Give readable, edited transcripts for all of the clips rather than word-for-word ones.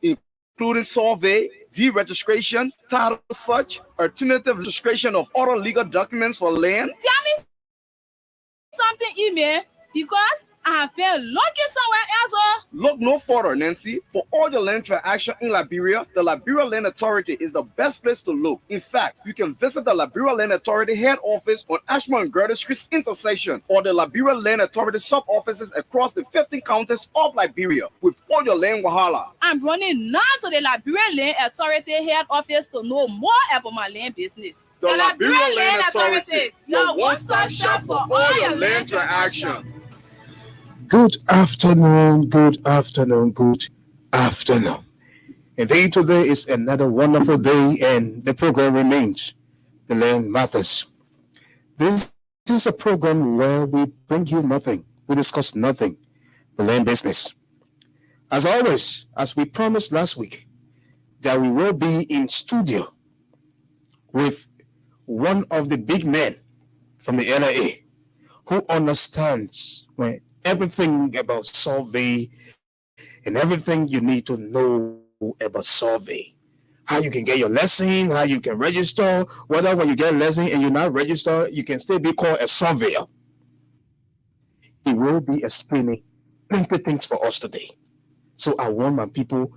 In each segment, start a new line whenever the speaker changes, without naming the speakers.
including survey, deregistration, title search, alternative registration of other legal documents for land.
Tell me something, email, because I have been looking somewhere else.
Look no further, Nancy. For all your land transaction in Liberia, the Liberia Land Authority is the best place to look. In fact, you can visit the Liberia Land Authority head office on Ashmore and Gerda Street intersection, or the Liberia Land Authority sub-offices across the 15 counties of Liberia with all your land wahala.
I'm running now to the Liberia Land Authority head office to know more about my land business.
The Liberia Land Authority, your one-stop shop for all your land transaction.
Good afternoon, good afternoon, good afternoon. Indeed, today is another wonderful day, and the program remains The Land Matters. This is a program where we bring you nothing, we discuss nothing, the land business. As always, as we promised last week, that we will be in studio with one of the big men from the LIA who understands everything about survey and everything you need to know about survey. How you can get your lesson, how you can register, whether when you get a lesson and you're not registered, you can still be called a surveyor. He will be explaining plenty of things for us today. So I want my people,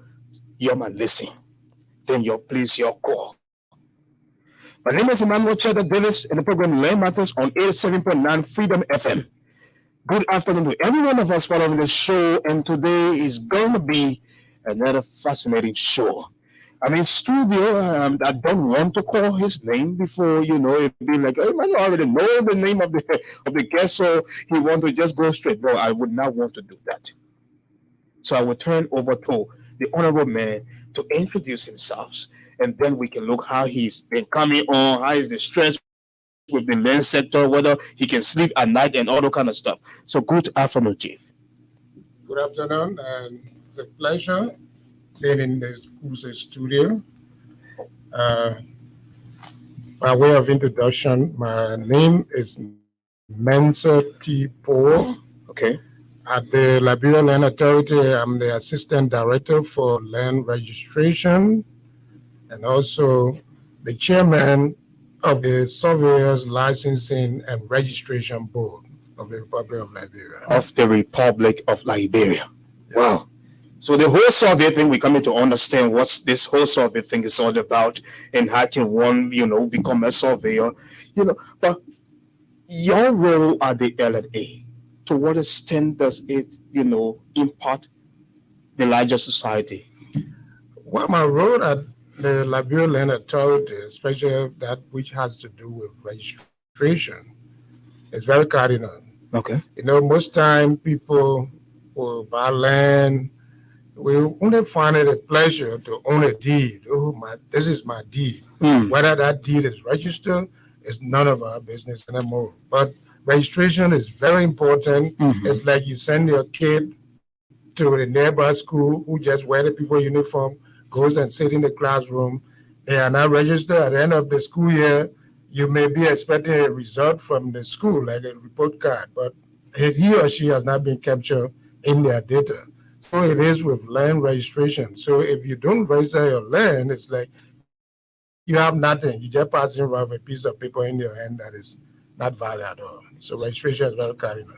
you're my listen. Then your please, your call. My name is Emmanuel Cheddar Davis, and the program Land Matters on 87.9 Freedom FM. Good afternoon to every one of us following the show, and today is going to be another fascinating show. I'm in studio. I don't want to call his name before, it'd be like, I already know the name of the guest, so he want to just go straight. No, I would not want to do that. So I will turn over to the honorable man to introduce himself, and then we can look how he's been coming on, how is the stress with the land sector, whether he can sleep at night and all that kind of stuff. So good afternoon, Chief.
Good afternoon, and it's a pleasure being in the school's studio. By way of introduction, my name is Mensa T. Paul.
Okay.
At the Liberia Land Authority, I'm the Assistant Director for Land Registration and also the Chairman of the Surveyors Licensing and Registration Board of the Republic of Liberia.
Of the Republic of Liberia. Yeah. Wow. So the whole survey thing, we're coming to understand what this whole survey thing is all about and how can one, become a surveyor, but your role at the LNA, to what extent does it, impact the larger society?
Well, my role at the Liberia Land Authority, especially that which has to do with registration, is very cardinal.
Okay.
Most time people will buy land. We only find it a pleasure to own a deed. This is my deed. Whether that deed is registered is none of our business anymore. But registration is very important. Mm-hmm. It's like you send your kid to the nearby school who just wear the people uniform, goes and sit in the classroom. They are not registered. At the end of the school year, you may be expecting a result from the school, like a report card, but he or she has not been captured in their data. So it is with land registration. So if you don't register your land, it's like you have nothing. You're just passing around a piece of paper in your hand that is not valid at all. So registration is very cardinal.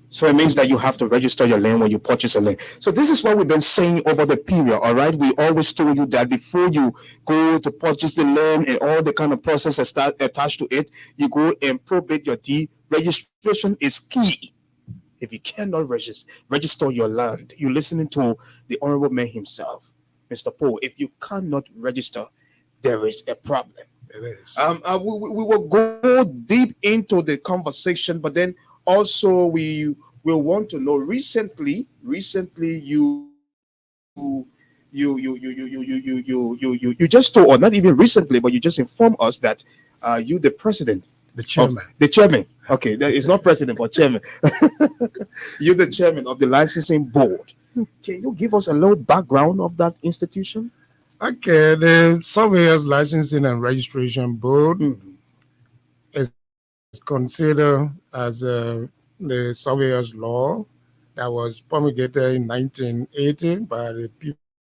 So it means that you have to register your land when you purchase a land. So this is what we've been saying over the period, all right? We always told you that before you go to purchase the land and all the kind of processes attached to it, you go and probate your deed. Registration is key. If you cannot register your land, you're listening to the honorable man himself, Mr. Paul. If you cannot register, there is a problem.
It is.
We will go deep into the conversation, but then also we will want to know. Recently, you just told, or not even recently, but you just informed us that you the president.
The chairman.
The chairman. Okay, it's not president, but chairman. You're the chairman of the licensing board. Can you give us a little background of that institution?
Okay, the Surveyors Licensing and Registration Board is considered as the surveyor's law that was promulgated in 1980 by the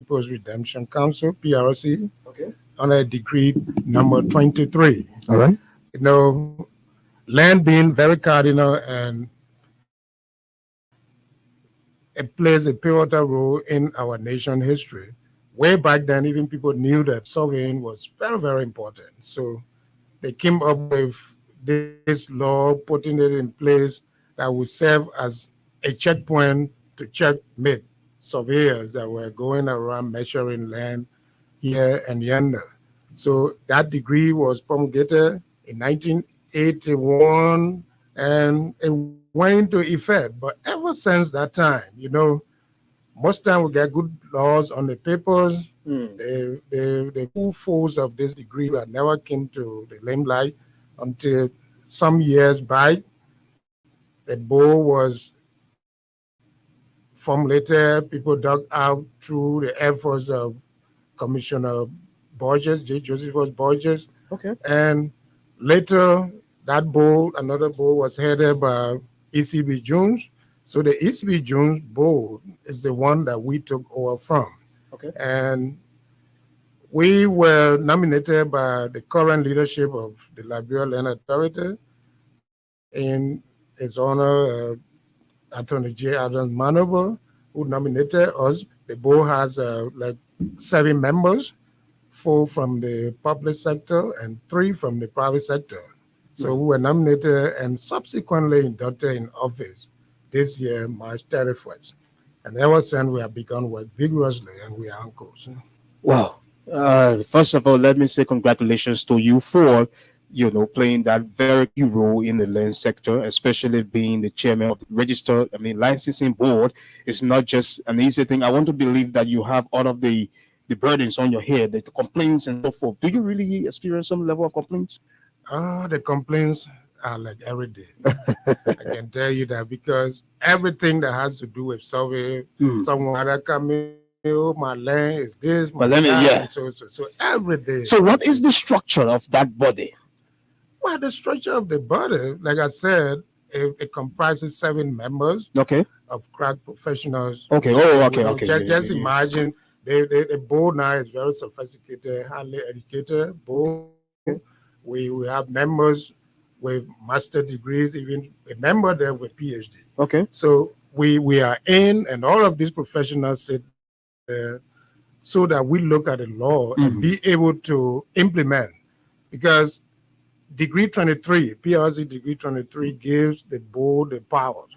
People's Redemption Council, PRC,
Okay.
under decree number 23.
All right.
You know, land being very cardinal and it plays a pivotal role in our nation history. Way back then, even people knew that surveying was very, very important. So they came up with this law, putting it in place that would serve as a checkpoint to checkmate surveyors that were going around measuring land here and yonder. So that decree was promulgated in 1981 and it went into effect. But ever since that time, you know, most time we get good laws on the papers. The full force of this degree that never came to the limelight until some years back. The bill was formulated, people dug out through the efforts of Commissioner Borges, J. Josephus Borges.
Okay.
And later, that bill, another bill, was headed by ECB Jones. So the ECB Jones bill is the one that we took over from.
Okay.
And we were nominated by the current leadership of the Liberia Land Authority in its honor, Attorney J. Adams Manover, who nominated us. The board has like 7 members, 4 from the public sector and 3 from the private sector. So we were nominated and subsequently inducted in office this year, March 31st. And ever since we have begun work vigorously and we are uncles.
Wow. First of all, let me say congratulations to you for, you know, playing that very key role in the land sector, especially being the chairman of the register. I mean, licensing board is not just an easy thing. I want to believe that you have all of the burdens on your head, the complaints and so forth. Do you really experience some level of complaints?
The complaints are like every day. I can tell you that because everything that has to do with survey, someone that come in, oh, my land is this, my
But
land,
yeah.
so every day.
So what is the structure of that body?
Well, the structure of the body, like I said, it comprises 7 members
Okay.
of crack professionals.
Okay. Oh, okay.
You know,
Okay.
Just imagine the board now is very sophisticated, highly educated board. We have members with master degrees, even a member there with PhD.
Okay.
So we are in, and all of these professionals sit there so that we look at the law and be able to implement. Because Degree 23, PRC Degree 23 gives the board the powers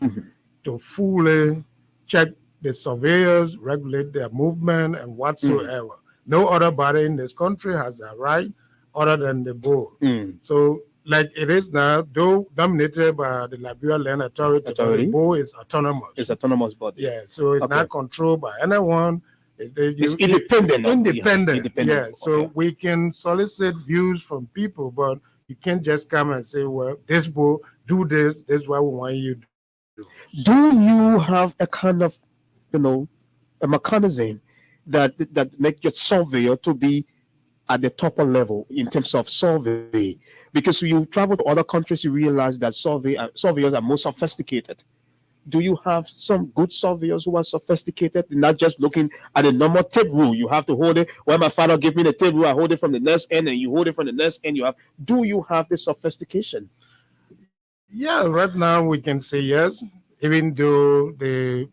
to fully check the surveyors, regulate their movement and whatsoever. No other body in this country has that right other than the board. So like it is now, though dominated by the Liberia Land Authority, but the board is autonomous.
It's autonomous body.
Yeah, so it's not controlled by anyone.
It's independent.
Independent. Yeah, so we can solicit views from people, but you can't just come and say, well, this board, do this, this is what we want you to do.
Do you have a kind of, you know, a mechanism that make your surveyor to be at the topper level in terms of survey? Because you travel to other countries, you realize that surveyors are more sophisticated. Do you have some good surveyors who are sophisticated, not just looking at a normal tape rule? You have to hold it. When my father gave me the tape rule, I hold it from the next end, and you hold it from the next end. Do you have the sophistication?
Yeah, right now we can say yes, even though the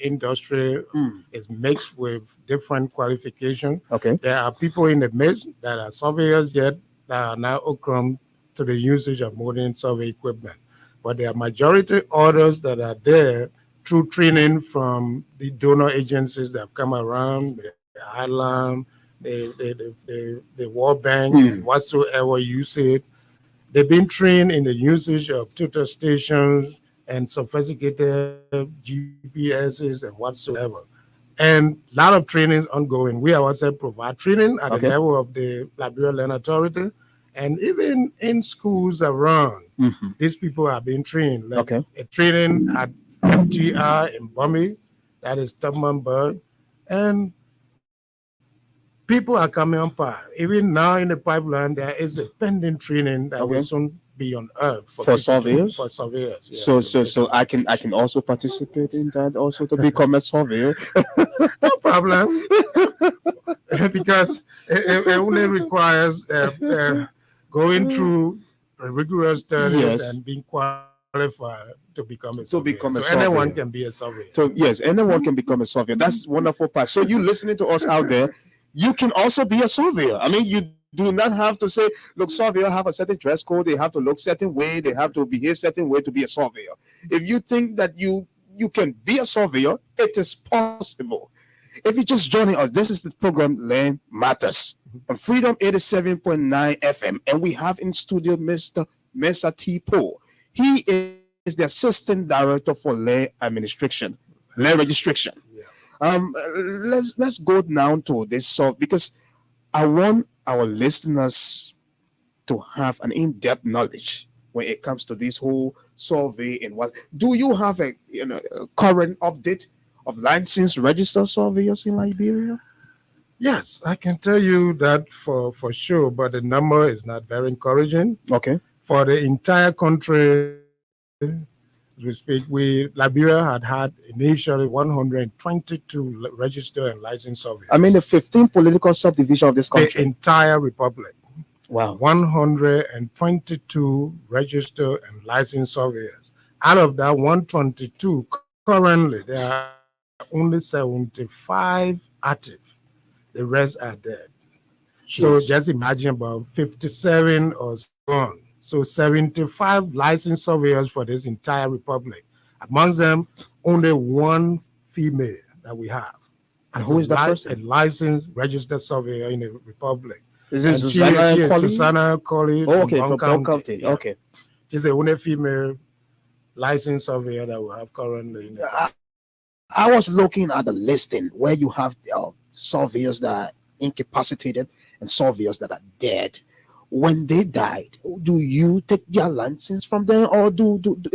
industry is mixed with different qualifications.
Okay.
There are people in the midst that are surveyors yet that are now accustomed to the usage of modern survey equipment. But there are majority others that are there through training from the donor agencies that have come around, the island, the World Bank, and whatsoever you say. They've been trained in the usage of tutor stations and sophisticated GPSs and whatsoever. And a lot of training is ongoing. We ourselves provide training at the level of the Liberia Land Authority. And even in schools around, these people are being trained. Like a training at FTR in Bummy, that is Tubmanburg. And people are coming on par. Even now in the pipeline, there is a pending training that will soon be on earth
For
people
surveyors?
For surveyors. Yes.
So I can also participate in that also to become a surveyor.
No problem. Because it only requires going through rigorous studies
Yes.
and being qualified to become a surveyor.
become a
so anyone
surveyor.
can be a surveyor.
So yes, anyone can become a surveyor. That's wonderful part. So you listening to us out there, you can also be a surveyor. I mean, you do not have to say, look, surveyor have a certain dress code, they have to look certain way, they have to behave certain way to be a surveyor. If you think that you can be a surveyor, it is possible. If you're just joining us, this is the program Land Matters on Freedom 87.9 FM, and we have in studio Mr. Mesa T. Poe. He is the Assistant Director for Land Administration, Land Registration.
Yeah.
Let's go now to this because I want our listeners to have an in-depth knowledge when it comes to this whole survey and what. Do you have a current update of licensed registered surveyors in Liberia?
Yes, I can tell you that for sure, but the number is not very encouraging.
Okay.
For the entire country, as we speak, Liberia had initially 122 registered and licensed surveyors.
I mean, the 15 political subdivision of this
The
country.
entire republic.
Wow.
122 registered and licensed surveyors. Out of that 122, currently there are only 75 active. The rest are dead. So just imagine about 57 or so on. So 75 licensed surveyors for this entire republic. Amongst them, only one female that we have.
And who is that
A
person?
licensed registered surveyor in the republic.
Is it
And
Susanna
she is
Colley?
Susanna Colley.
Oh, okay,
from
from
Bond
Bond
County.
County.
Yeah.
Okay.
She's the only female licensed surveyor that we have currently. In the
I was looking at the listing where you have surveyors that are incapacitated and surveyors that are dead. When they died, do you take their license from them, or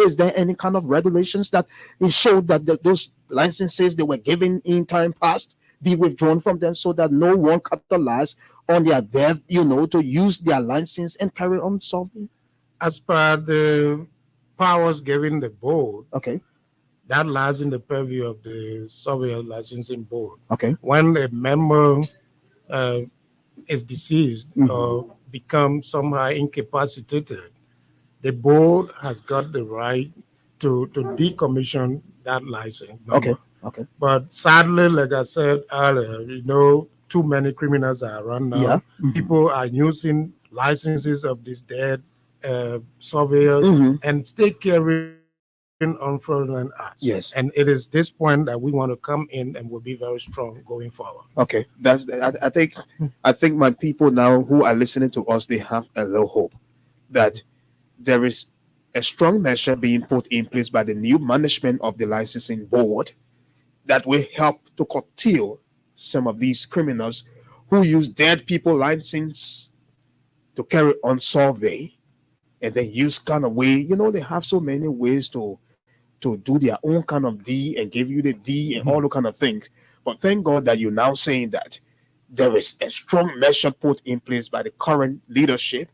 is there any kind of regulations that show that those licenses they were given in time past be withdrawn from them so that no one capitalize on their death, to use their license and carry on surveying?
As per the powers given the board,
Okay.
that lies in the purview of the surveyor licensing board.
Okay.
When a member is deceased or become somehow incapacitated, the board has got the right to decommission that license number.
Okay.
But sadly, like I said earlier, too many criminals are around now.
Yeah.
People are using licenses of these dead surveyors and still carrying on fraudulent acts.
Yes.
And it is this point that we want to come in and will be very strong going forward.
Okay, I think my people now who are listening to us, they have a little hope that there is a strong measure being put in place by the new management of the licensing board that will help to curtail some of these criminals who use dead people license to carry on survey and then use kind of way. They have so many ways to do their own kind of D and give you the D and all the kind of things. But thank God that you're now saying that there is a strong measure put in place by the current leadership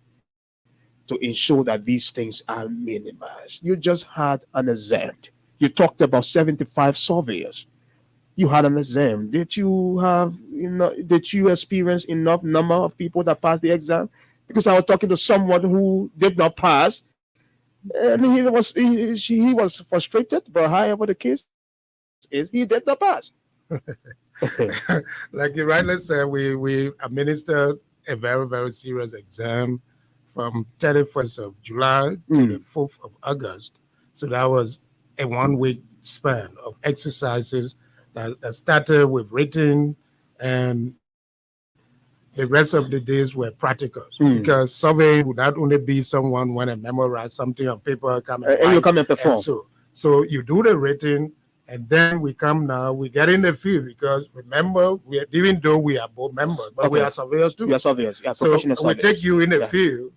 to ensure that these things are minimized. You just had an exam. You talked about 75 surveyors. You had an exam. Did you experience enough number of people that passed the exam? Because I was talking to someone who did not pass, and he was frustrated. But however the case is, he did not pass.
Like you rightly said, we administered a very, very serious exam from 31st of July to the 4th of August. So that was a 1 week span of exercises that started with written, and the rest of the days were practicals, because surveying would not only be someone when I memorize something on paper,
and you come and perform.
So you do the written, and then we get in the field, because remember, even though we are both members, but we are surveyors too.
We are surveyors. Yeah,
So
professional
we
surveyors.
take you in the field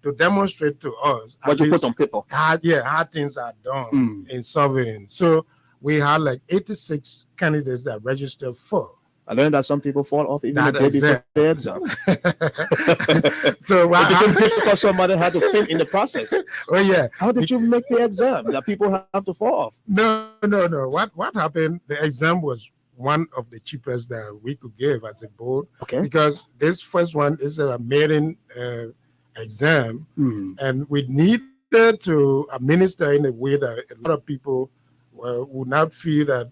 to demonstrate to us
What you put on paper.
how things are done in surveying. So we had like 86 candidates that registered for
I learned that some people fall off even
That
the day before
exam.
the exam.
So
It became difficult. Somebody had to fail in the process.
oh yeah,
How did you make the exam that people have to fall off?
no. What happened? The exam was one of the cheapest that we could give as a board
Okay.
because this first one is a maiden exam, and we needed to administer in a way that a lot of people would not feel that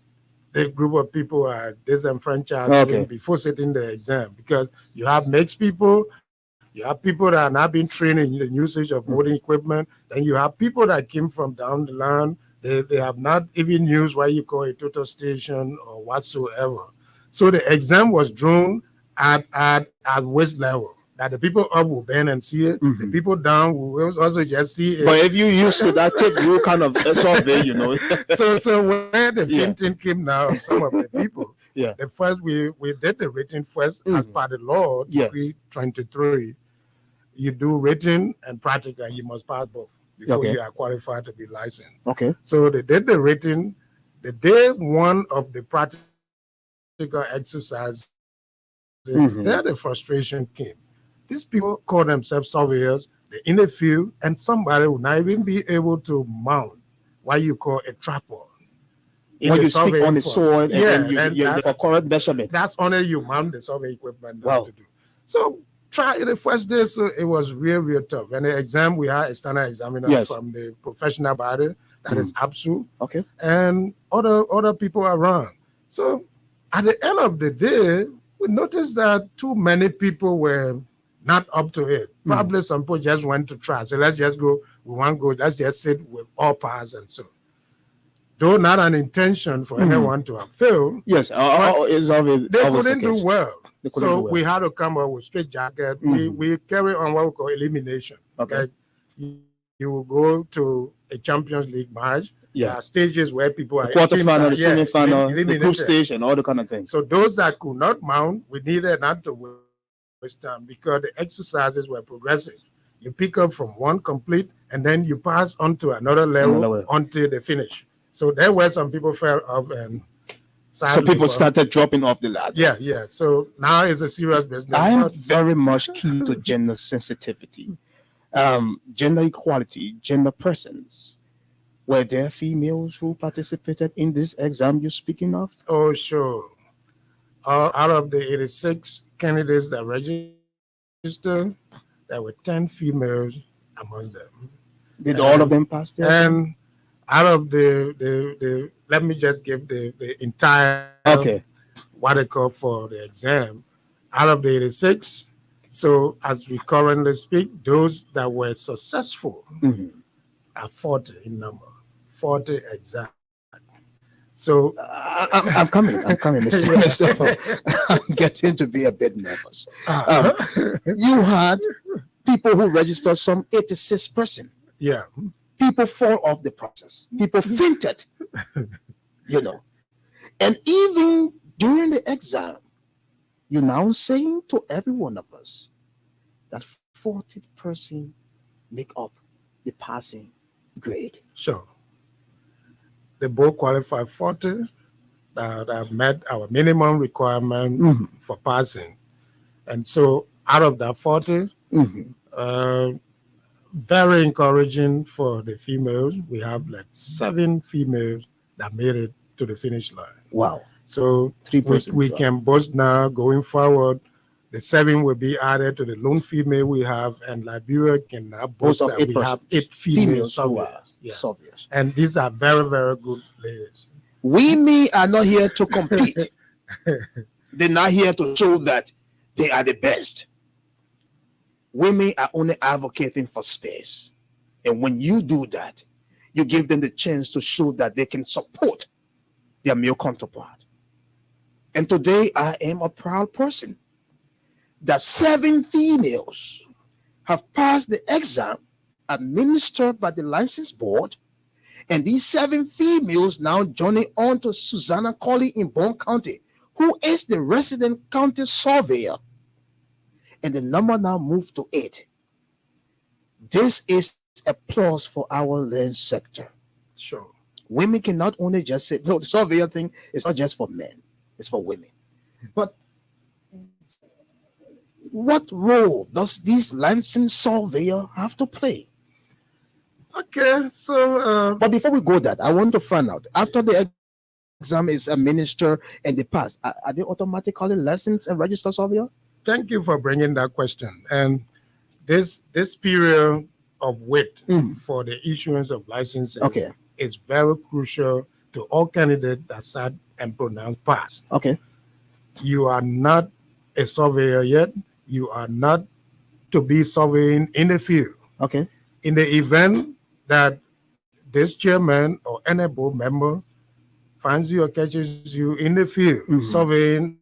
the group of people are disenfranchised
Okay.
before sitting the exam, because you have mixed people, you have people that are not being trained in the usage of voting equipment, then you have people that came from down the line, they have not even used what you call a total station or whatsoever. So the exam was drawn at waist level, that the people up will bend and see it, the people down will also just see it.
But if you used to that tape rule kind of survey, you know.
So where the
Yeah.
fainting came now of some of the people.
Yeah.
The first we did the written first as per the law,
Yeah.
Decree 23. You do written and practical, you must pass both before
Okay.
you are qualified to be licensed.
Okay.
So they did the written. The day one of the practical exercise, there the frustration came. These people call themselves surveyors, they in the field, and somebody will not even be able to mount what you call a tripod. in
When
the
you stick
survey
on the
for-
soil and
Yeah,
then
and
you
that-
for correct measurement.
That's only you mount the survey equipment now
Wow.
to do. So try the first day, so it was real tough. And the exam, we had external examiners
Yes.
from the professional body, that is APSU,
Okay.
and other people around. So at the end of the day, we noticed that too many people were not up to it. Probably some people just went to try. So let's just go. We want to go. Let's just sit with all powers and so. Though not an intention for anyone to have failed,
Yes, it's always,
they
always the
couldn't do
case.
well.
They couldn't
So
do well.
we had to come up with straight jacket. We carry on what we call elimination.
Okay.
Like, you will go to a Champions League match.
Yeah.
There are stages where people are
Quarterfinal, the
yeah,
semi-final, the group
eliminated.
stage, and all the kind of things.
So those that could not mount, we needed not to waste time because the exercises were progressive. You pick up from one complete and then you pass on to another level
Another level.
until they finish. So there were some people fell off and
So
sadly,
people
for-
started dropping off the ladder.
Yeah. So now it's a serious business.
I am
But-
very much key to gender sensitivity, gender equality, gender presence. Were there females who participated in this exam you're speaking of?
Oh, sure. Out of the 86 candidates that registered, there were 10 females amongst them.
Did all of them pass their exam?
And out of the let me just give the entire
Okay.
what they call for the exam. Out of the 86, so as we currently speak, those that were successful
Mhm.
are 40 in number, 40 exact. So
I'm coming, Mr. Paul. I'm getting to be a bit nervous. You had people who registered some 86%.
yeah,
People fall off the process. People fainted, And even during the exam, you're now saying to every one of us that 40% make up the passing grade.
sure. They both qualify 40 that have met our minimum requirement for passing. And so out of that 40, very encouraging for the females. We have like 7 females that made it to the finish line.
Wow.
So
3%.
we can boast now going forward. The 7 will be added to the lone female we have, and Liberia can now boast
of
that
8
we
persons.
have 8 female
Females who are
surveyors. Yeah.
surveyors.
And these are very, very good ladies.
Women are not here to compete. They're not here to show that they are the best. Women are only advocating for space. And when you do that, you give them the chance to show that they can support their male counterpart. And today I am a proud person that 7 females have passed the exam administered by the license board. And these 7 females now journey on to Susanna Colley in Bond County, who is the resident county surveyor. And the number now moved to 8. This is a plus for our land sector.
Sure.
Women can not only just say, no, the surveyor thing is not just for men, it's for women. But what role does this licensed surveyor have to play?
Okay, so
But before we go that, I want to find out, after the exam is administered and they pass, are they automatically licensed and registered surveyor?
thank you for bringing that question. And this period of wait for the issuance of licenses
Okay.
is very crucial to all candidates that sat and pronounced pass.
Okay.
You are not a surveyor yet. You are not to be surveying in the field.
Okay.
In the event that this chairman or any board member finds you or catches you in the field surveying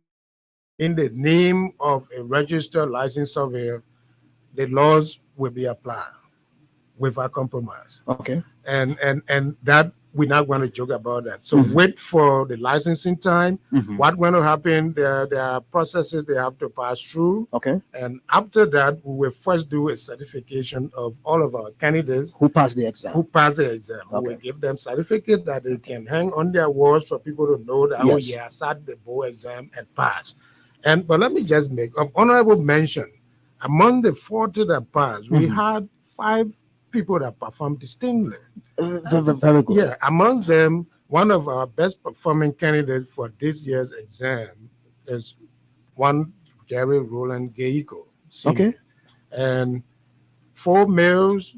in the name of a registered licensed surveyor, the laws will be applied without compromise.
Okay.
And that we're not going to joke about that. So wait for the licensing time. What's going to happen? There are processes they have to pass through.
Okay.
And after that, we will first do a certification of all of our candidates
Who passed the exam?
who pass the exam. We
Okay.
will give them certificate that they can hang on their walls for people to know that, oh
Yes.
yeah, I sat the board exam and passed. But let me just make an honorable mention. Among the 40 that passed, we had 5 people that performed distinctly.
Very good.
Yeah, amongst them, one of our best performing candidates for this year's exam is one Jerry Roland Geico.
Okay.
And 4 males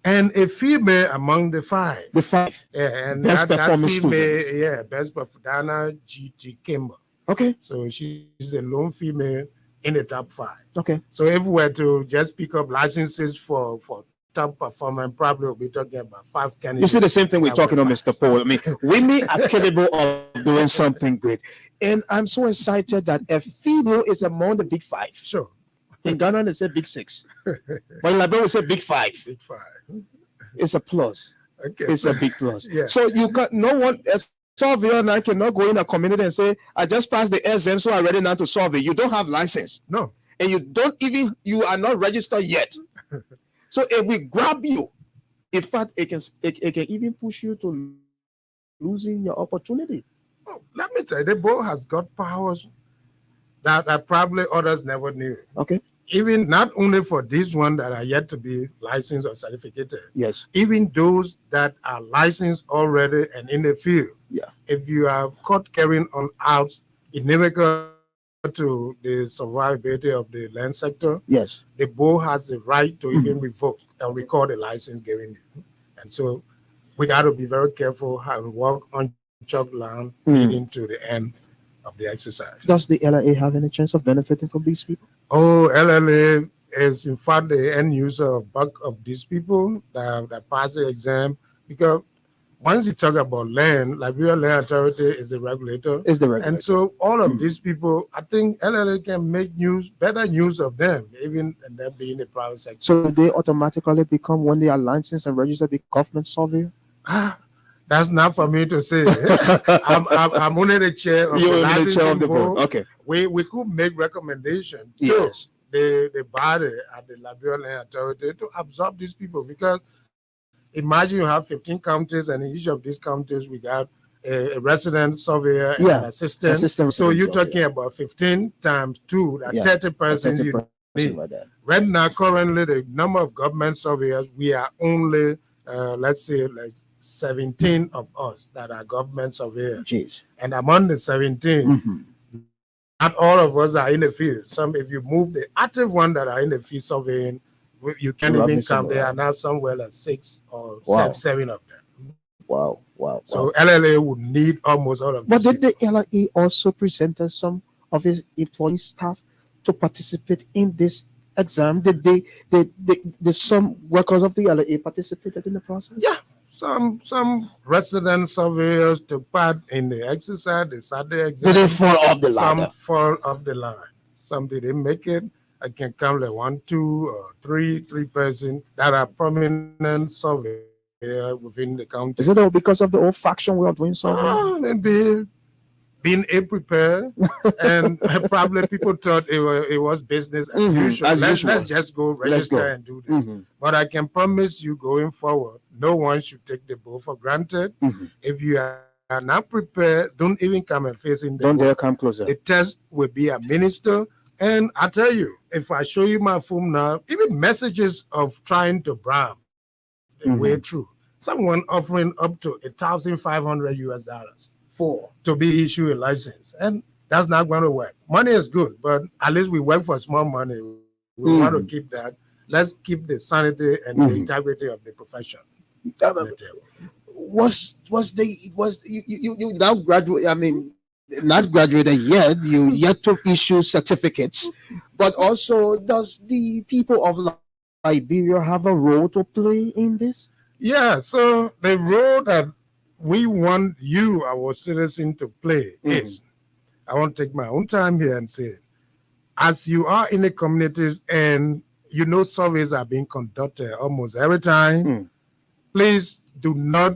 and a female among the 5.
The 5.
Yeah, and
Best
that
performing
female, yeah, best performing, Dana G.T. Kimber.
Okay.
So she's the lone female in the top 5.
Okay.
So if we were to just pick up licenses for top performer, probably we'll be talking about 5
You
candidates.
see the same thing we're
that
talking
will
on,
pass.
Mr. Paul. I mean, women are capable of doing something great. And I'm so excited that a female is among the big 5.
Sure,
In Ghana, they say big 6. But in Liberia, we say big 5.
big 5.
It's a plus.
Okay,
It's
so,
a big plus.
Yeah.
So you got no one, a surveyor now cannot go in a community and say, I just passed the exam, so I'm ready now to survey. You don't have license.
no,
And you are not registered yet. So if we grab you, in fact, it can even push you to losing your opportunity.
oh, let me tell you, the board has got powers that probably others never knew.
Okay.
Even not only for these ones that are yet to be licensed or certificated,
Yes.
even those that are licensed already and in the field.
Yeah.
If you are caught carrying on out inimical to the survivability of the land sector,
Yes.
the board has the right to even revoke and record the license given you. And so we got to be very careful how we work on chalk land leading to the end of the exercise.
Does the LIA have any chance of benefiting from these people?
Oh, LLA is in fact the end user of bulk of these people that pass the exam, because once you talk about land, Liberia Land Authority is the regulator.
Is the regulator?
And so all of these people, I think LLA can make better use of them, even and them being the private sector.
So they automatically become, when they are licensed and registered, the government surveyor?
That's not for me to say. I'm only the chair of
You're
the
only the chair
licensing
of the board.
board.
Okay.
We could make recommendations to
Yes.
the body at the Liberia Land Authority to absorb these people, because imagine you have 15 counties, and in each of these counties we got a resident surveyor and
Yeah,
an assistant.
assistant
So you're
surveyor.
talking about 15 times 2, that
Yeah,
30 persons
30
you
person
need.
like that.
Right now, currently, the number of government surveyors, we are only, let's say, like 17 of us that are government surveyors.
Jeez.
And among the 17, not all of us are in the field. Some, if you move the active one that are in the field surveying, you can't
You're
even
missing
count.
a
There
lot.
are now somewhere like 6 or
Wow.
7 of them.
Wow. Wow.
So LLA would need almost all of
But
these
did the LIA also present some of his employee staff to participate in this exam? Did some workers of the LIA participated in the process?
Yeah, some resident surveyors took part in the exercise. They sat the exam.
Did they fall off the
Some
ladder?
fall off the line. Some didn't make it. I can count like 1, 2, or 3 person that are prominent surveyors within the county.
Is it all because of the old faction way of doing something?
Maybe being prepared, and probably people thought it was business as usual.
as
Let's
usual.
just go
Let's
register
go.
and do this. But I can promise you, going forward, no one should take the board for granted. If you are are not prepared, don't even come and face in the
Don't dare
work.
come closer.
The test will be administered. And I tell you, if I show you my phone now, even messages of trying to bribe the way through. Someone offering up to $1,500 to be issued a license. And that's not going to work. Money is good, but at least we work for small money. We want to keep that. Let's keep the sanity and the integrity of the profession.
Was you now graduate? I mean, not graduated yet. You yet to issue certificates, but also does the people of Liberia have a role to play in this?
Yeah, so the role that we want you, our citizen, to play is, I want to take my own time here and say, as you are in the communities and you know surveys are being conducted almost every time, please do not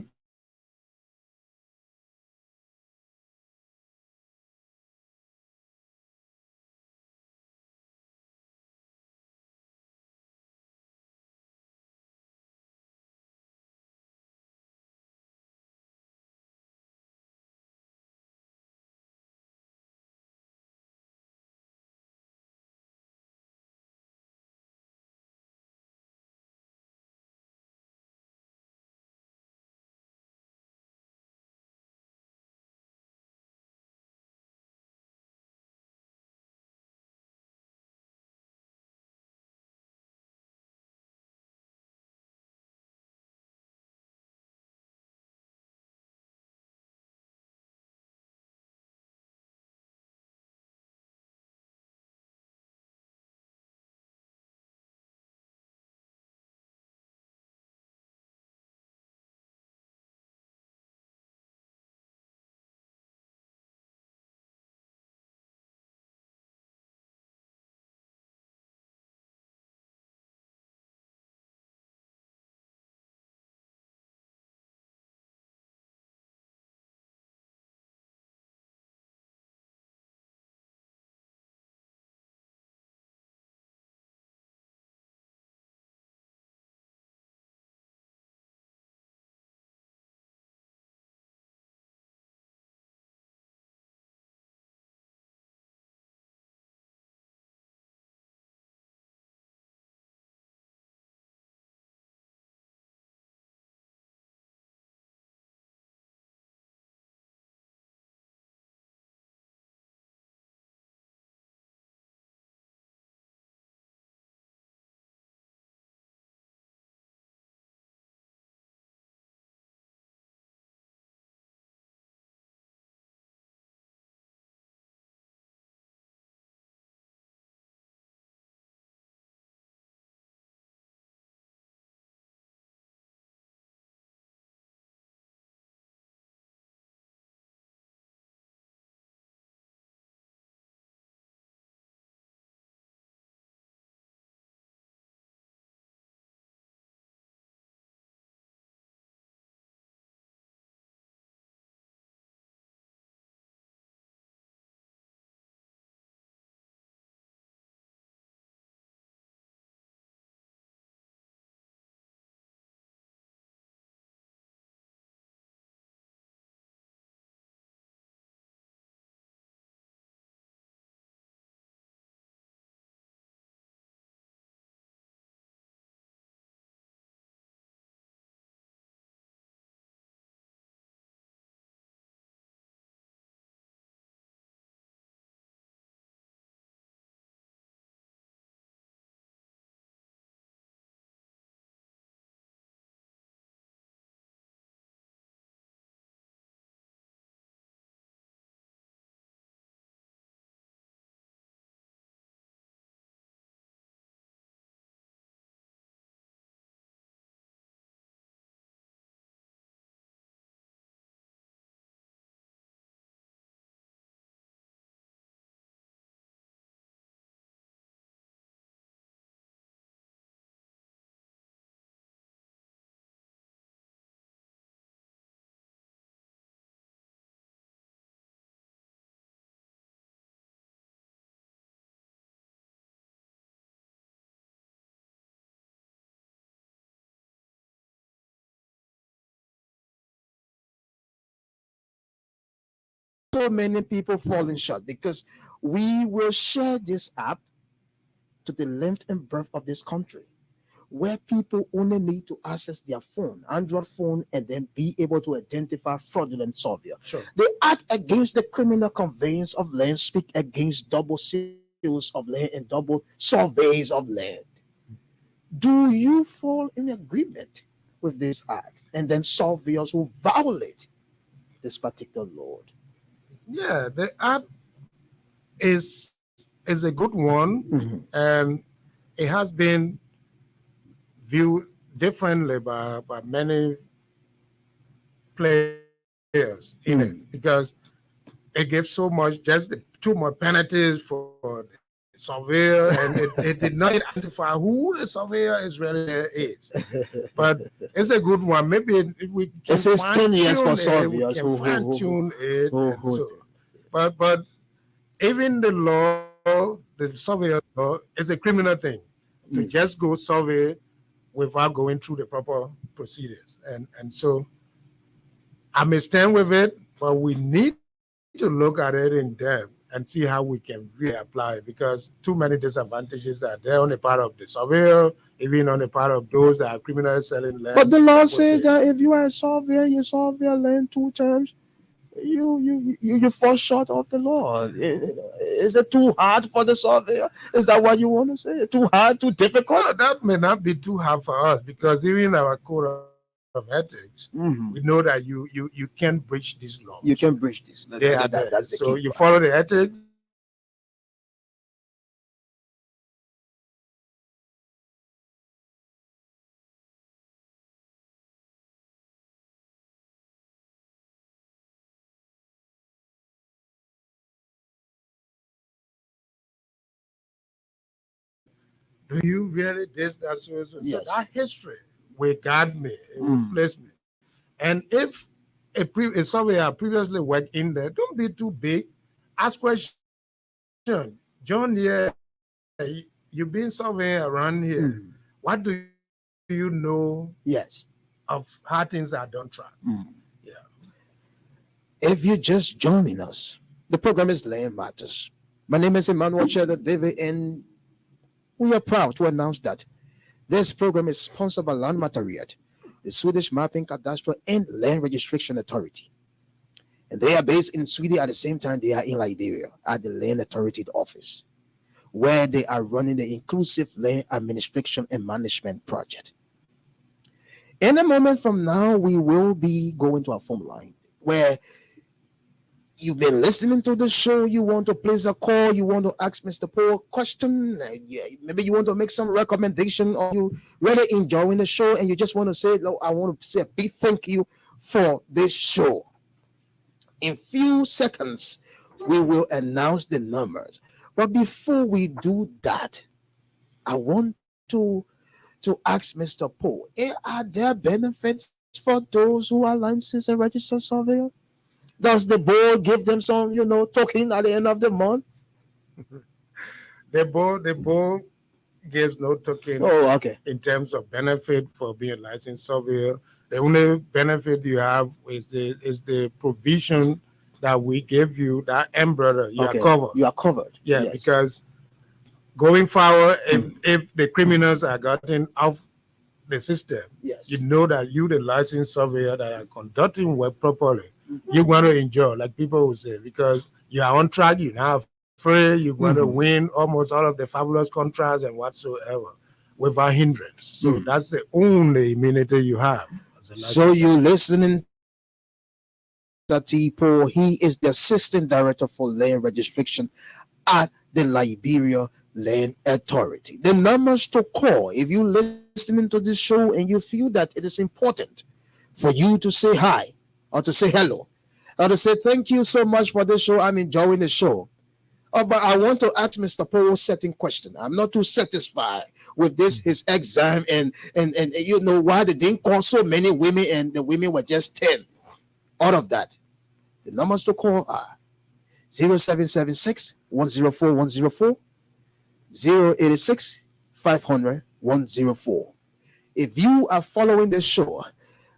so many people falling short because we will share this app to the length and breadth of this country, where people only need to access their phone, Android phone, and then be able to identify fraudulent surveyor.
Sure.
They act against the criminal conveyance of land, speak against double sales of land and double surveys of land. Do you fall in agreement with this act and then surveyors who violate this particular law?
Yeah, the act is a good one, and it has been viewed differently by many players in it, because it gives so much, just too much penalties for the surveyor, and it did not identify who the surveyor is really is. But it's a good one. Maybe if we can
It says 10 years for
fine-tune it, we
surveyors
can fine-tune it. and so- But even the law, the surveyor law, is a criminal thing to just go survey without going through the proper procedures. And so I may stand with it, but we need to look at it in depth and see how we can reapply it, because too many disadvantages are there on the part of the surveyor, even on the part of those that are criminally selling land.
But the law says that if you are a surveyor, you survey land 2 times, you fall short of the law. Is it too hard for the surveyor? Is that what you want to say? Too hard, too difficult?
No, that may not be too hard for us, because even our code of ethics, we know that you can't breach this law.
You can breach this. That's the
So
key
you
part.
follow the ethics. Do you really this, that, so
Yes.
that history will guide me, it will place me. And if a surveyor previously worked in there, don't be too big. Ask questions. John, you've been surveying around here. What do you know
Yes.
of how things are done track? Yeah.
If you're just joining us, the program is Land Matters. My name is Emmanuel Cheddar David, and we are proud to announce that this program is sponsored by Landmateriet, the Swedish Mapping, Cadastral, and Land Registration Authority. And they are based in Sweden at the same time they are in Liberia at the Land Authority office, where they are running the Inclusive Land Administration and Management Project. In a moment from now, we will be going to our phone line where you've been listening to the show, you want to place a call, you want to ask Mr. Paul a question, maybe you want to make some recommendation, or you really enjoying the show and you just want to say, "No, I want to say a big thank you for this show." In few seconds, we will announce the numbers. But before we do that, I want to ask Mr. Paul, are there benefits for those who are licensed and registered surveyor? Does the board give them some, token at the end of the month?
The board gives no token
Okay.
in terms of benefit for being a licensed surveyor. The only benefit you have is the provision that we give you, that umbrella. You are covered.
You are covered.
Yeah,
Yes.
because going forward, if the criminals are gotten off the system,
Yes.
you know that you, the licensed surveyor that are conducting work properly, you're going to enjoy, like people will say, because you are on track, you're not afraid, you're going to win almost all of the fabulous contracts and whatsoever without hindrance. So that's the only immunity you have.
So you listening to T. Paul. He is the Assistant Director for Land Registration at the Liberia Land Authority. The numbers to call, if you listening to this show and you feel that it is important for you to say hi or to say hello or to say thank you so much for this show, I'm enjoying the show. But I want to ask Mr. Paul a certain question. I'm not too satisfied with this, his exam, and why they didn't call so many women and the women were just 10 out of that. The numbers to call are 0776 104 104, 086 500 104. If you are following this show,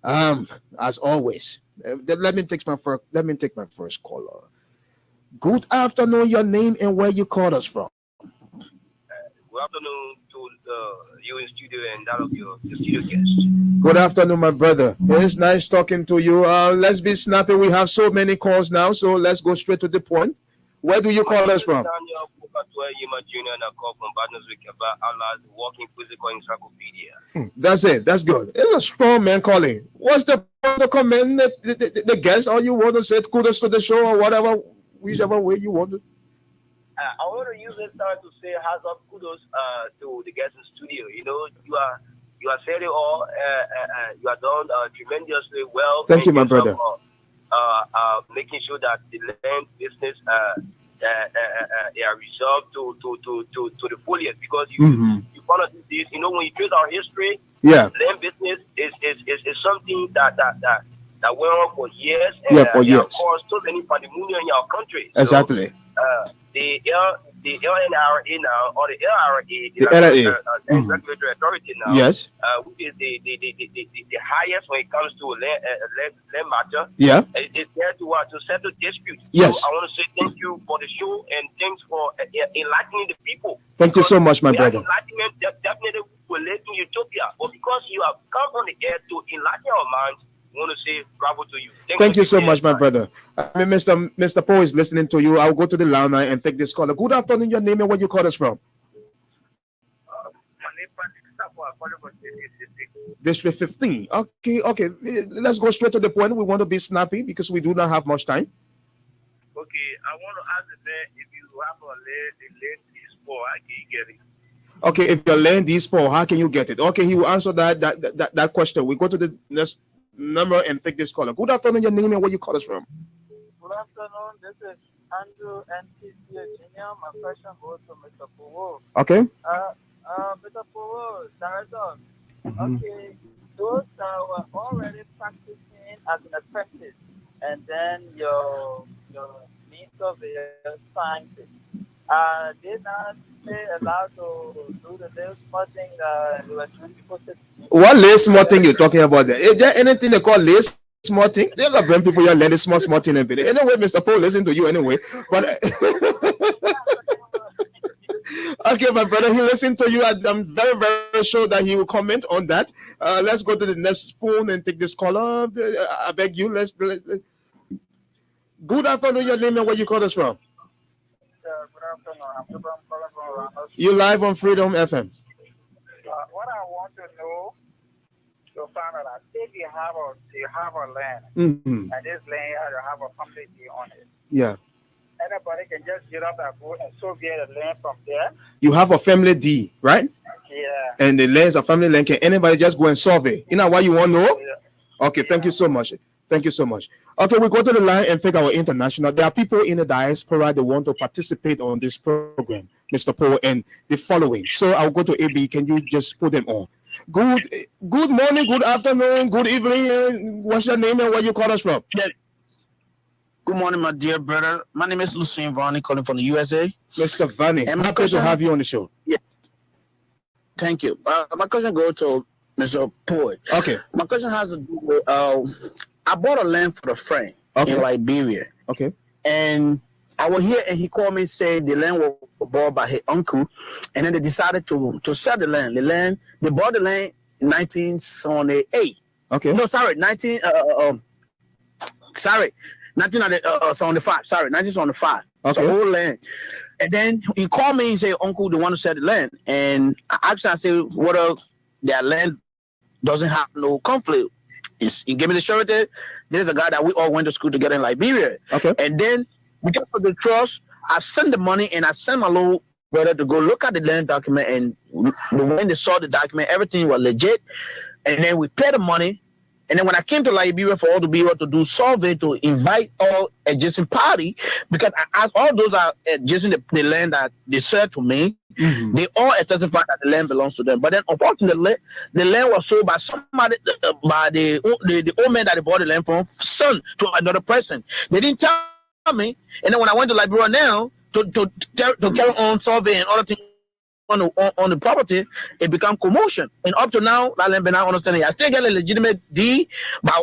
as always, let me take my first caller. Good afternoon, your name and where you call us from.
Good afternoon to you in studio and that of your studio guest.
Good afternoon, my brother. It's nice talking to you. Let's be snappy. We have so many calls now, so let's go straight to the point. Where do you call us from?
Daniel Yima Jr. and I call from Barneswick about Allah's walking physical encyclopedia.
That's it. That's good. It's a strong man calling. What's the comment? The guest, or you want to say kudos to the show or whatever, whichever way you want to.
I want to use this time to say hands up kudos to the guests in studio. You know, you are said it all. You are done tremendously well.
Thank you, my brother.
Making sure that the land business they are resolved to the fullest, because you want to do this. You know, when you trace our history,
yeah,
land business is something that went on for years. And,
yeah, for years.
Of course, so many pandemonium in our country.
Exactly.
So, the LNRA now, or the LRA,
the LRA,
regulatory authority now,
yes,
which is the highest when it comes to land matter.
Yeah,
it's there to settle disputes.
Yes.
So I want to say thank you for the show and thanks for enlightening the people.
Thank you so much, my brother.
Enlightenment definitely will lead to utopia, but because you have come on the air to enlighten our minds, I want to say bravo to you.
Thank you so much, my brother. I mean, Mr. Poe is listening to you. I'll go to the line now and take this caller. Good afternoon, your name and where you call us from. District 15. Okay. Let's go straight to the point. We want to be snappy because we do not have much time.
Okay, I want to ask the man if you have a land sport, how can you get it?
Okay, if your land is poor, how can you get it? Okay, he will answer that question. We go to the next number and take this caller. Good afternoon, your name and where you call us from.
Good afternoon, this is Andrew NTC Jr. My question goes to Mr. Powo.
Okay.
Mr. Powo, director. Okay, those that were already practicing as an apprentice, and then your means of the sciences, they not allowed to do the little small thing you were doing before?
What little small thing you're talking about there? Is there anything they call little small thing? They're not bring people here learning small thing and bit. Anyway, Mr. Paul, listen to you anyway. But okay, my brother, he listened to you. I'm very, very sure that he will comment on that. Let's go to the next phone and take this caller. I beg you. Let's. Good afternoon, your name and where you call us from.
Good afternoon. I'm calling from Orlando.
You live on Freedom FM.
What I want to know to find out that if you have a land,
Mm-hmm.
and this land you have a family on it,
Yeah.
anybody can just get up and go and so get the land from there.
You have a family deed, right?
Yeah.
And the land is a family land. Can anybody just go and solve it? You know what you want to know?
Yeah.
Okay, thank you so much. Thank you so much. Okay, we go to the line and take our international. There are people in the diaspora that want to participate on this program, Mr. Paul, and the following. So I'll go to AB. Can you just put them on? Good morning, good afternoon, good evening. What's your name and where you call us from?
Good morning, my dear brother. My name is Lucien Varney, calling from the USA.
Mr. Vanny,
And my
happy to
question-
have you on the show.
Thank you. My question goes to Mr. Poet.
Okay,
My question has to do with I bought a land for a friend
Okay.
in Liberia,
okay,
and I was here, and he called me and said the land was bought by his uncle, and then they decided to sell the land. They bought the land in 1978.
okay,
No, sorry, 1975. Sorry, 1975.
Okay.
So old land. And then he called me and said, Uncle, they want to sell the land. And I asked him, I said, what if their land doesn't have no conflict? He gave me the surety. This is a guy that we all went to school together in Liberia.
okay,
And then because of the trust, I sent the money and I sent my little brother to go look at the land document. And when they saw the document, everything was legit. And then we paid the money. And then when I came to Liberia for all to be able to do survey to invite all adjacent party, because I asked all those that are adjacent the land that they said to me,
Mhm.
they all testified that the land belongs to them. But then unfortunately, the land was sold by somebody, by the old man that they bought the land from, son to another person. They didn't tell me. And then when I went to Liberia now to carry on survey and other things on the property, it become commotion. And up to now, that land been not understanding. I still get a legitimate deed, but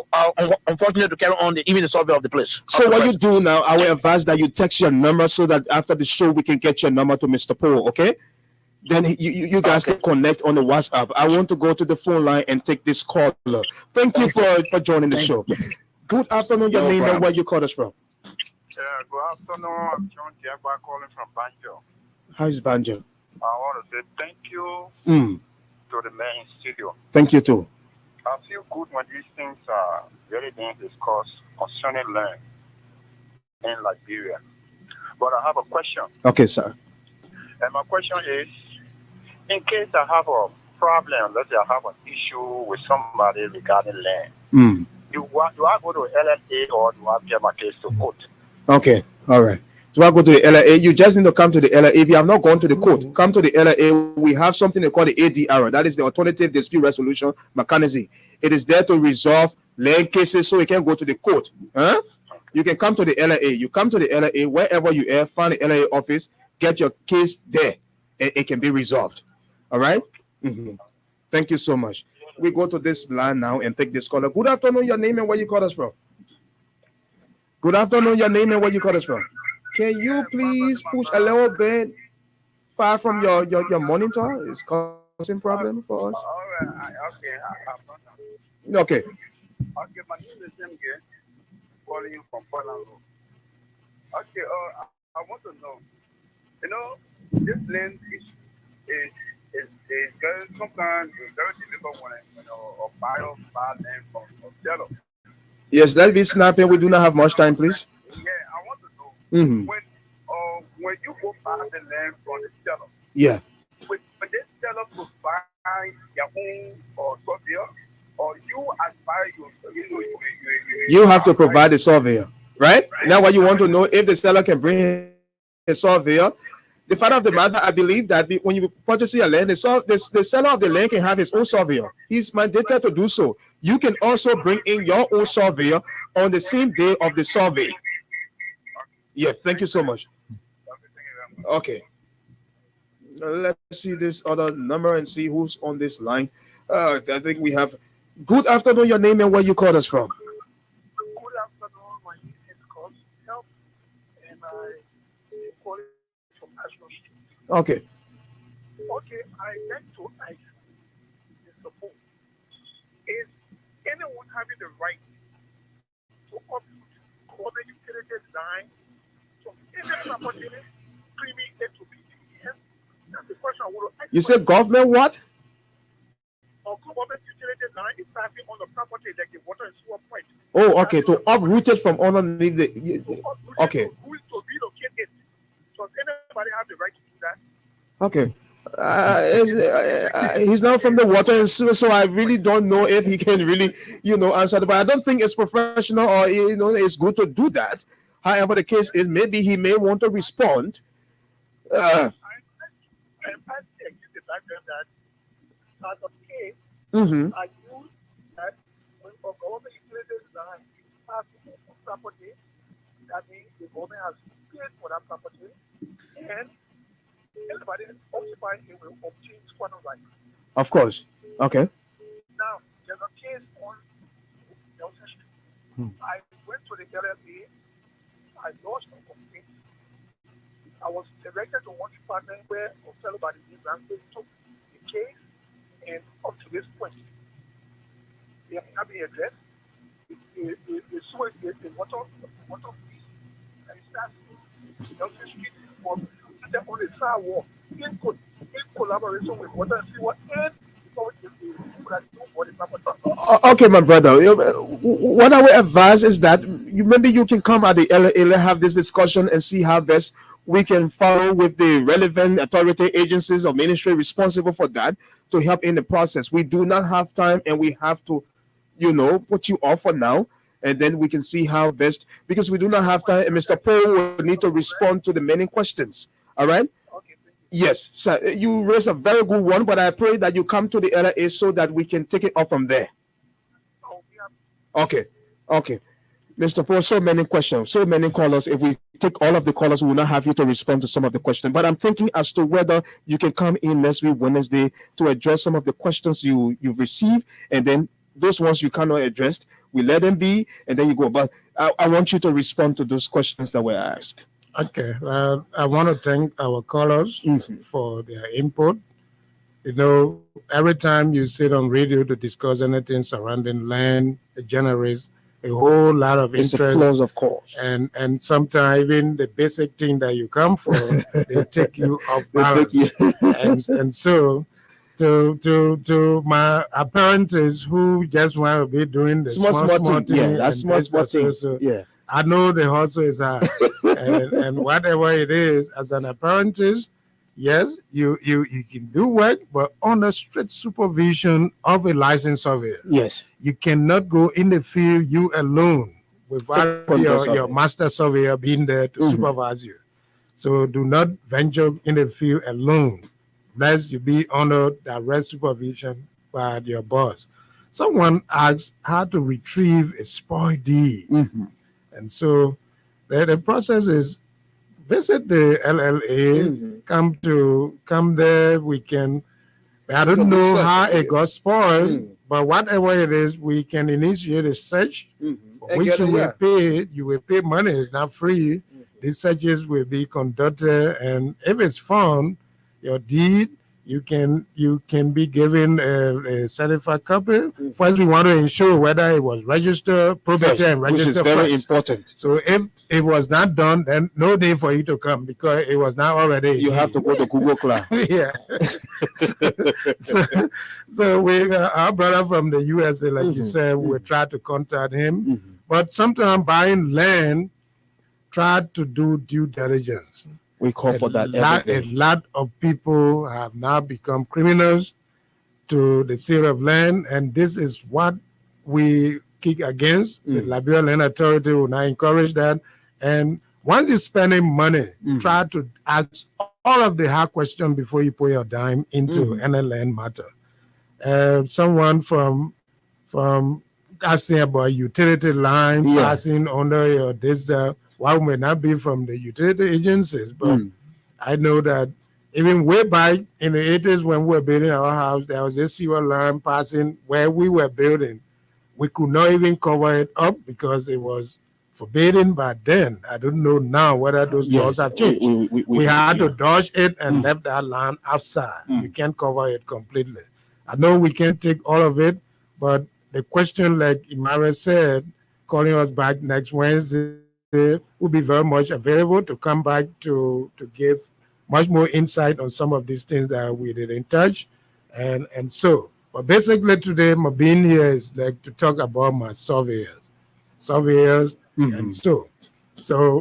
unfortunately to carry on even the survey of the place.
So what you do now, I will advise that you text your number so that after the show we can get your number to Mr. Paul, okay? Then you guys can connect on the WhatsApp. I want to go to the phone line and take this caller. Thank you for joining the show. Good afternoon, your name and where you call us from.
Good afternoon. I'm John Diagba calling from Banjo.
How's Banjo?
I want to say thank you
Mm.
to the man in studio.
Thank you too.
I feel good when these things are really being discussed concerning land in Liberia. But I have a question.
Okay, sir.
And my question is, in case I have a problem, let's say I have an issue with somebody regarding land,
Mm.
do I go to LLA or do I get my case to court?
Okay, all right. So I go to the LAA. You just need to come to the LAA. If you have not gone to the court, come to the LAA. We have something they call the ADR. That is the Alternative Dispute Resolution Mechanism. It is there to resolve land cases so it can go to the court. Huh? You can come to the LAA. You come to the LAA wherever you are, find the LAA office, get your case there, and it can be resolved. All right? Mm-hmm. Thank you so much. We go to this line now and take this caller. Good afternoon, your name and where you call us from. Good afternoon, your name and where you call us from. Can you please push a little bit far from your monitor? It's causing problem for us.
All right.
Okay.
Okay, my name is MG, calling you from Portland. Okay, I want to know, this land is very, sometimes it's very difficult when a buyer buy land from a seller.
Yes, let me snapping. We do not have much time, please.
Yeah, I want to know,
Mm-hmm.
when you go buy the land from the seller,
Yeah.
when they seller provide their own surveyor, or you as buyer,
You have to provide a surveyor, right? Now, what you want to know if the seller can bring a surveyor. The fact of the matter, I believe that when you purchase a land, the seller of the land can have his own surveyor. He's mandated to do so. You can also bring in your own surveyor on the same day of the survey. Yeah, thank you so much. Okay. Let's see this other number and see who's on this line. I think we have. Good afternoon, your name and where you call us from.
Good afternoon, my name is Cos Help, and I call it from National Street.
Okay.
Okay, I like to ask Mr. Poe, is anyone having the right to uproot common utility design from any property, claiming it to be yes? That's the question I want to ask.
You said government what?
Or government utility design is passing on the property like the water and sewer point.
Oh, okay. To uproot it from underneath the. Okay.
Who is to relocate it? Does anybody have the right to do that?
Okay. He's not from the water and sewer, so I really don't know if he can really, answer that. But I don't think it's professional or it's good to do that. However, the case is, maybe he may want to respond.
I'm asking you that as a case,
Mm-hmm.
I use that when a government utility design is passing on property, that means the government has paid for that property, and anybody occupying it will obtain quantum right.
Of course. Okay.
Now, there's a case on Nelson Street. I went to the LLA, I lodged a complaint. I was directed to one department where a fellow by the name took the case, and up to this point, they have not been addressed. The sewage, the water free, and it starts Nelson Street for the on the sidewalk in collaboration with water and sewer and
Okay, my brother. What I would advise is that maybe you can come at the LA, have this discussion and see how best we can follow with the relevant authority agencies or ministry responsible for that to help in the process. We do not have time and we have to, put you off for now. And then we can see how best, because we do not have time. And Mr. Paul will need to respond to the many questions. All right? Yes, sir. You raised a very good one, but I pray that you come to the LA so that we can take it off from there. Okay. Mr. Paul, so many questions, so many callers. If we take all of the callers. We will not have you to respond to some of the questions. But I'm thinking as to whether you can come in next week, Wednesday, to address some of the questions you've received, and then those ones you cannot address, we let them be, and then you go. But I want you to respond to those questions that were asked.
Okay. I want to thank our callers for their input. You know, every time you sit on radio to discuss anything surrounding land, it generates a whole lot of
It's
interest.
the flows of course.
And sometimes even the basic thing that you come for, they take you off balance. and so to my apprentices who just want to be doing the small thing.
Yeah, that's small thing. Yeah.
I know the hustle is hard. and whatever it is, as an apprentice, yes, you can do work, but under strict supervision of a licensed surveyor.
Yes.
You cannot go in the field you alone without your master surveyor being there to supervise you. So do not venture in the field alone, lest you be under direct supervision by your boss. Someone asked how to retrieve a spoiled deed. And so the process is visit the LLA, come there, we can, I don't know how it got spoiled, but whatever it is, we can initiate a search, for which you will pay money, it's not free. These searches will be conducted, and if it's found, your deed, you can be given a certified copy. First, we want to ensure whether it was registered, property and registered.
Which is very important.
So if it was not done, then no day for you to come because it was not already.
You have to go to Google Cloud.
Yeah. so we, our brother from the USA, like you said, we try to contact him. But sometimes buying land, try to do due diligence.
We call for that
A lot of people have now become criminals to the sale of land, and this is what we kick against. The Liberia Land Authority will not encourage that. And once you're spending money, try to ask all of the hard questions before you put your dime into any land matter. Someone from asking about utility line passing under your while may not be from the utility agencies, but I know that even way back in the 80s when we were building our house, there was a sewer line passing where we were building. We could not even cover it up because it was forbidden back then. I don't know now whether those laws have changed. We had to dodge it and left that land outside. You can't cover it completely. I know we can't take all of it, but the question, like Imara said, calling us back next Wednesday, will be very much available to come back to give much more insight on some of these things that we didn't touch. And so, but basically today, my being here is like to talk about my surveyors. And so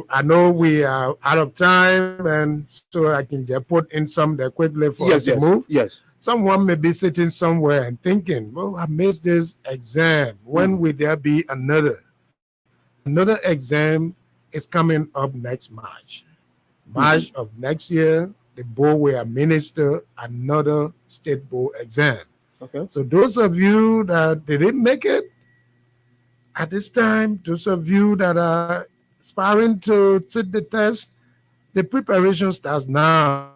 I know we are out of time, and so I can just put in some there quickly for us to move.
Yes.
Someone may be sitting somewhere and thinking, well, I missed this exam. When will there be another? Another exam is coming up next March. March of next year, the board will administer another state board exam.
Okay.
So those of you that didn't make it at this time, those of you that are aspiring to sit the test, the preparation starts now.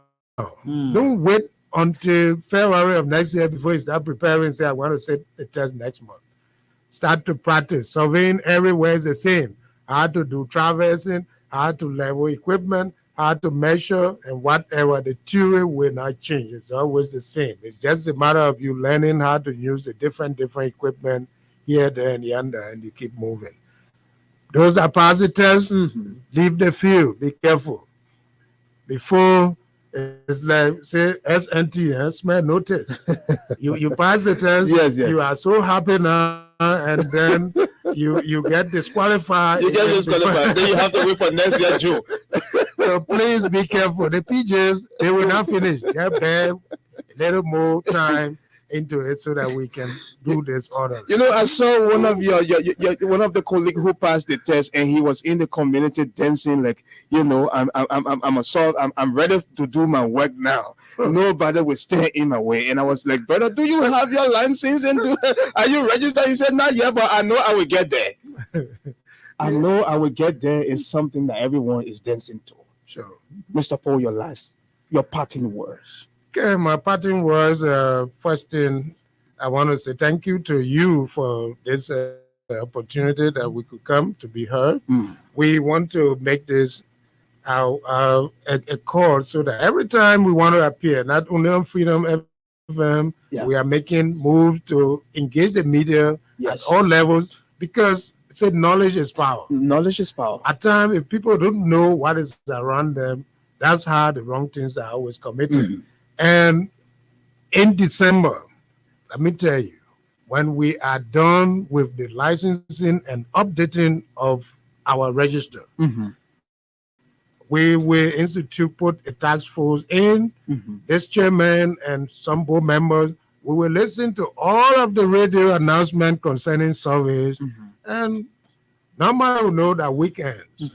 Don't wait until February of next year before you start preparing and say, I want to sit the test next month. Start to practice. Surveying everywhere is the same. How to do traversing, how to level equipment, how to measure, and whatever. The theory will not change. It's always the same. It's just a matter of you learning how to use the different equipment here, there, and yonder, and you keep moving. Those are positives. Leave the field. Be careful. Before, it's like, say, SNT, smell notice. you pass the test.
Yes.
You are so happy now, and then you get disqualified.
You get disqualified. Then you have to wait for next year, June.
So please be careful. The PJs, they will not finish. Get there a little more time into it so that we can do this order.
You know, I saw one of your one of the colleagues who passed the test, and he was in the community dancing like, you know, I'm ready to do my work now. Nobody will stand in my way. And I was like, brother, do you have your license and are you registered? He said, not yet, but I know I will get there. I know I will get there is something that everyone is dancing to.
Sure.
Mr. Paul, your parting words.
Okay, my parting words. First thing, I want to say thank you to you for this opportunity that we could come to be heard. We want to make this a call so that every time we want to appear, not only on Freedom FM, we are making moves to engage the media at all levels, because said knowledge is power.
Knowledge is power.
At times, if people don't know what is around them, that's how the wrong things are always committed. And in December, let me tell you, when we are done with the licensing and updating of our register, we will put a task force in. This chairman and some board members, we will listen to all of the radio announcements concerning surveys, and nobody will know that weekends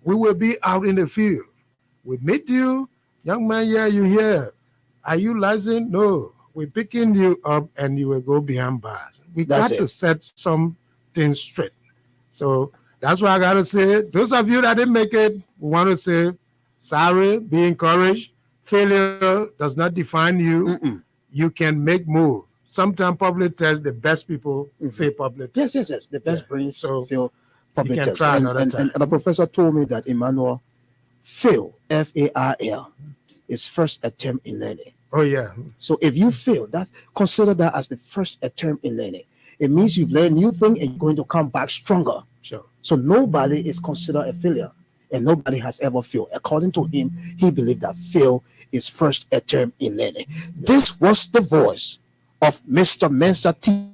we will be out in the field. We meet you, young man, you here. Are you licensed? No. We're picking you up and you will go behind bars. We got to set some things straight. So that's what I got to say. Those of you that didn't make it, we want to say, sorry, be encouraged. Failure does not define you. You can make moves. Sometimes public tests, the best people fail public tests.
Yes. The best brains fail public
you can
tests.
try another time.
And the professor told me that Emmanuel fail, F-A-R-L, is first attempt in learning.
Oh, yeah.
So if you fail, consider that as the first attempt in learning. It means you've learned new thing and you're going to come back stronger.
Sure.
So nobody is considered a failure, and nobody has ever failed. According to him, he believed that fail is first attempt in learning. This was the voice of Mr. Mensa T.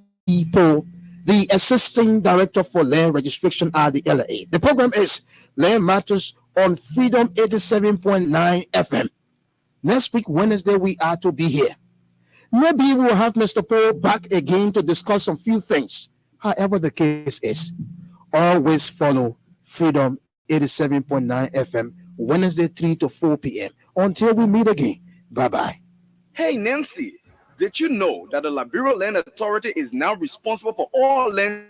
Paul, the Assistant Director for Land Registration at the LA. The program is Land Matters on Freedom 87.9 FM. Next week, Wednesday, we are to be here. Maybe we'll have Mr. Paul back again to discuss some few things. However the case is, always follow Freedom 87.9 FM, Wednesday, 3 to 4 p.m. Until we meet again. Bye-bye.
Hey, Nancy, did you know that the Liberia Land Authority is now responsible for all land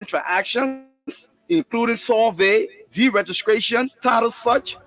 transactions, including survey, deregistration, title search,